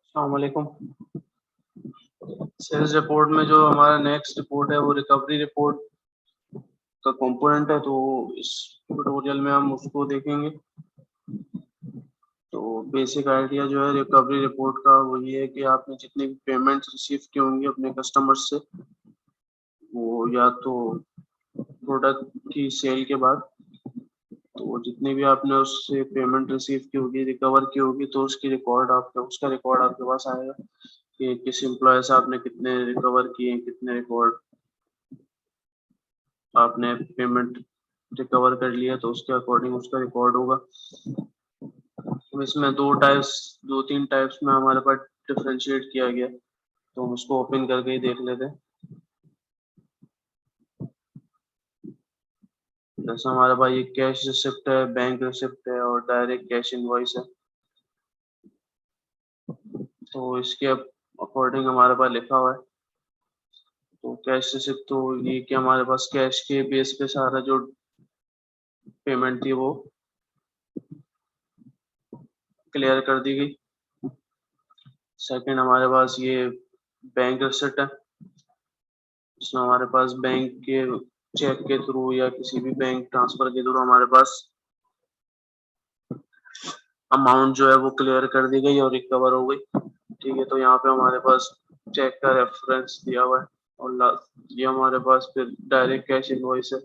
अस्सलाम वालेकुम। Sales report में जो हमारा नेक्स्ट रिपोर्ट है वो रिकवरी रिपोर्ट का कंपोनेंट है, तो इस ट्यूटोरियल में हम उसको देखेंगे। तो बेसिक आइडिया जो है रिकवरी रिपोर्ट का वो ये है कि आपने जितनी भी पेमेंट्स रिसीव की होंगी अपने कस्टमर्स से, वो या तो प्रोडक्ट की सेल के बाद, तो जितनी भी आपने उससे पेमेंट रिसीव की होगी, रिकवर की होगी, तो उसका रिकॉर्ड आपके पास आएगा कि किस एम्प्लॉय से आपने कितने रिकवर किए, कितने रिकॉर्ड आपने पेमेंट रिकवर कर लिया, तो उसके अकॉर्डिंग उसका रिकॉर्ड होगा। इसमें दो तीन टाइप्स में हमारे पास डिफरेंशिएट किया गया, तो हम उसको ओपन करके ही देख लेते हैं। जैसे हमारे पास ये कैश रिसिप्ट है, बैंक रिसिप्ट है और डायरेक्ट कैश इनवॉइस है। तो इसके अकॉर्डिंग हमारे पास लिखा हुआ है, तो कैश रिसिप्ट तो ये कि हमारे पास कैश के बेस पे सारा जो पेमेंट थी वो क्लियर कर दी गई। सेकंड हमारे पास ये बैंक रिसिप्ट है, इसमें हमारे पास बैंक के चेक के थ्रू या किसी भी बैंक ट्रांसफर के थ्रू हमारे पास अमाउंट जो है वो क्लियर कर दी गई और रिकवर हो गई। ठीक है, तो यहाँ पे हमारे पास चेक का रेफरेंस दिया हुआ है और ये हमारे पास फिर डायरेक्ट कैश इनवॉइस है,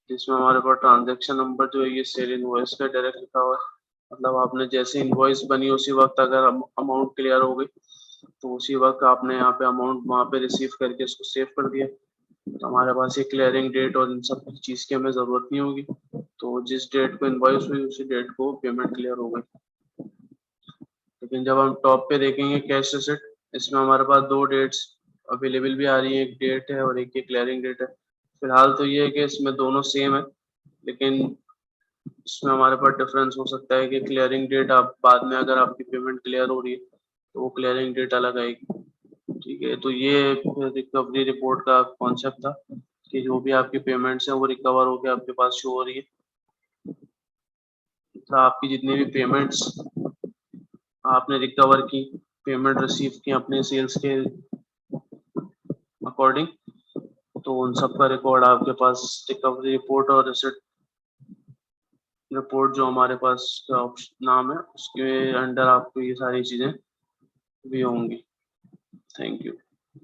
जिसमें हमारे पास ट्रांजैक्शन नंबर जो है ये सेल इनवॉइस का डायरेक्ट लिखा हुआ है। मतलब आपने जैसे इनवॉइस बनी उसी वक्त अगर अमाउंट क्लियर हो गई, तो उसी वक्त आपने यहाँ पे अमाउंट वहाँ पे रिसीव करके इसको सेव कर दिया, तो हमारे पास ये क्लियरिंग डेट और इन सब चीज़ की हमें ज़रूरत नहीं होगी। तो जिस डेट को इनवॉइस हुई उसी डेट को पेमेंट क्लियर हो गई। लेकिन जब हम टॉप पे देखेंगे कैश रिसिप्ट, इसमें हमारे पास दो डेट्स अवेलेबल भी आ रही है, एक डेट है और एक ये क्लियरिंग डेट है। फिलहाल तो ये है कि इसमें दोनों सेम है, लेकिन इसमें हमारे पास डिफरेंस हो सकता है कि क्लियरिंग डेट आप बाद में अगर आपकी पेमेंट क्लियर हो रही है तो वो क्लियरिंग डेट अलग आएगी। ठीक है, तो ये रिकवरी रिपोर्ट का कॉन्सेप्ट था कि जो भी आपकी पेमेंट्स हैं वो रिकवर होकर आपके पास शो हो रही है। तो आपकी जितनी भी पेमेंट्स आपने रिकवर की, पेमेंट रिसीव की अपने सेल्स के अकॉर्डिंग, तो उन सब का रिकॉर्ड आपके पास रिकवरी रिपोर्ट और रिसिप्ट रिपोर्ट जो हमारे पास का नाम है उसके अंडर आपको ये सारी चीजें भी होंगी। Thank you.